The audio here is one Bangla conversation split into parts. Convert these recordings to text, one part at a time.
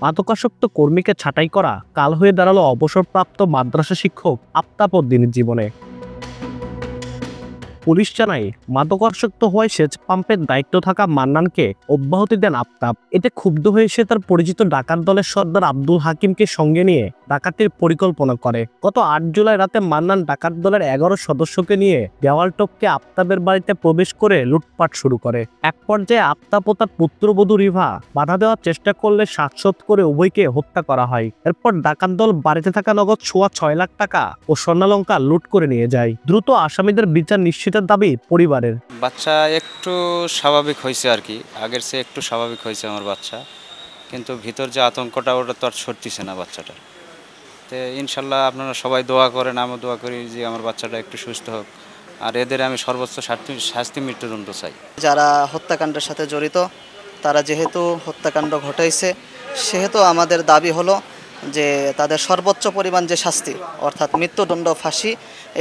মাদকাসক্ত কর্মীকে ছাঁটাই করা কাল হয়ে দাঁড়ালো অবসরপ্রাপ্ত মাদ্রাসা শিক্ষক আফতাব উদ্দিনের জীবনে। পুলিশ জানায়, মাদকাসক্ত হওয়ায় সেচ পাম্পের দায়িত্ব থাকা মান্নানকে অব্যাহতি দেন আফতাব। এতে ক্ষুব্ধ হয়ে সে তার পরিচিত ডাকাত দলের সর্দার আব্দুল হাকিমকে সঙ্গে নিয়ে ডাকাতির পরিকল্পনা করে। গত ৮ জুলাই রাতে মান্নান ডাকাত দলের ১১ সদস্যকে নিয়ে দেওয়াল টপকে আফতাবের বাড়িতে প্রবেশ করে লুটপাট শুরু করে। এক পর্যায়ে আফতাব ও তার পুত্রবধূ রিভা বাধা দেওয়ার চেষ্টা করলে শ্বাসরোধ করে উভয়কে হত্যা করা হয়। এরপর ডাকাত দল বাড়িতে থাকা নগদ সোয়া ৬ লাখ টাকা ও স্বর্ণালংকার লুট করে নিয়ে যায়। দ্রুত আসামিদের বিচার নিশ্চিতের দাবি পরিবারের। বাচ্চা একটু স্বাভাবিক হয়েছে আর কি, আগের চেয়ে একটু স্বাভাবিক হয়েছে আমার বাচ্চা, কিন্তু ভিতর যে আতঙ্কটা ওটা তো আর সরতেছে না বাচ্চাটা। তো ইনশাল্লাহ আপনারা সবাই দোয়া করেন, আমিও দোয়া করি যে আমার বাচ্চাটা একটু সুস্থ হোক, আর এদের আমি সর্বোচ্চ শাস্তি মৃত্যুদণ্ড চাই। যারা হত্যাকাণ্ডের সাথে জড়িত তারা যেহেতু হত্যাকাণ্ড ঘটাইছে, সেহেতু আমাদের দাবি হলো যে তাদের সর্বোচ্চ পরিমাণ যে শাস্তি অর্থাৎ মৃত্যুদণ্ড, ফাঁসি,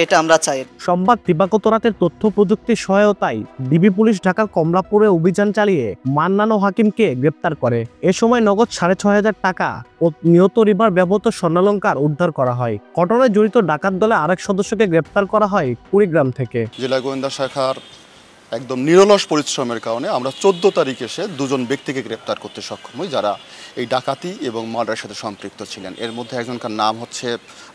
এটা আমরা চাই। সোমবার দিবাগত রাতের তথ্য প্রযুক্তির সহায়তায় ডিবি পুলিশ ঢাকার কমলাপুরে অভিযান চালিয়ে মান্নান ও হাকিমকে গ্রেপ্তার করে। এ সময় নগদ ৬,৫০০ টাকা ও নিহত রিভার ব্যবহৃত স্বর্ণালংকার উদ্ধার করা হয়। ঘটনায় জড়িত ডাকাত দলে আরেক সদস্যকে গ্রেপ্তার করা হয় কুড়িগ্রাম থেকে। জেলা গোয়েন্দা শাখার একদম নিরলস পরিশ্রমের কারণে আমরা 14 তারিখ এসে 2 জন ব্যক্তিকে গ্রেপ্তার করতে সক্ষম হই, যারা এই ডাকাতি এবং মার্ডারের সাথে সম্পৃক্ত ছিলেন। এর মধ্যে একজনকার নাম হচ্ছে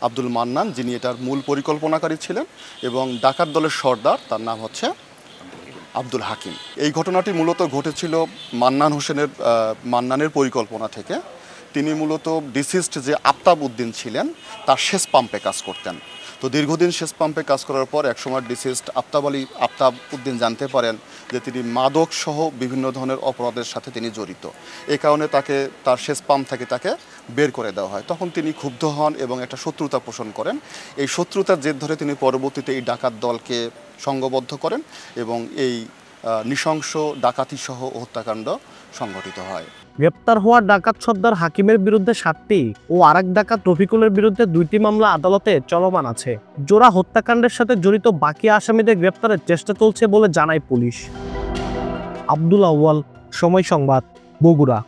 আব্দুল মান্নান, যিনি এটার মূল পরিকল্পনাকারী ছিলেন, এবং ডাকাত দলের সর্দার, তার নাম হচ্ছে আব্দুল হাকিম। এই ঘটনাটি মূলত ঘটেছিল মান্নানের পরিকল্পনা থেকে। তিনি মূলত ডিসিস্ট যে আফতাব উদ্দিন ছিলেন তার সেচ পাম্পে কাজ করতেন। তো দীর্ঘদিন সেচ পাম্পে কাজ করার পর একসময় ডিসিস্ট আফতাব উদ্দিন জানতে পারেন যে তিনি মাদক সহ বিভিন্ন ধরনের অপরাধের সাথে তিনি জড়িত। এই কারণে তাকে তার সেচ পাম্প থেকে তাকে বের করে দেওয়া হয়। তখন তিনি ক্ষুব্ধ হন এবং একটা শত্রুতা পোষণ করেন। এই শত্রুতার জের ধরে তিনি পরবর্তীতে এই ডাকাত দলকে সংঘবদ্ধ করেন এবং এই নৃশংস ডাকাতি সহ হত্যাকাণ্ড সংঘটিত হয়। গ্রেপ্তার হওয়া ডাকাত সর্দার হাকিমের বিরুদ্ধে 7টি ও আরেক ডাকাত রফিকুলের বিরুদ্ধে 2টি মামলা আদালতে চলমান আছে। জোড়া হত্যাকাণ্ডের সাথে জড়িত বাকি আসামিদের গ্রেপ্তারের চেষ্টা চলছে বলে জানায় পুলিশ। আব্দুল আউয়াল, সময় সংবাদ, বগুড়া।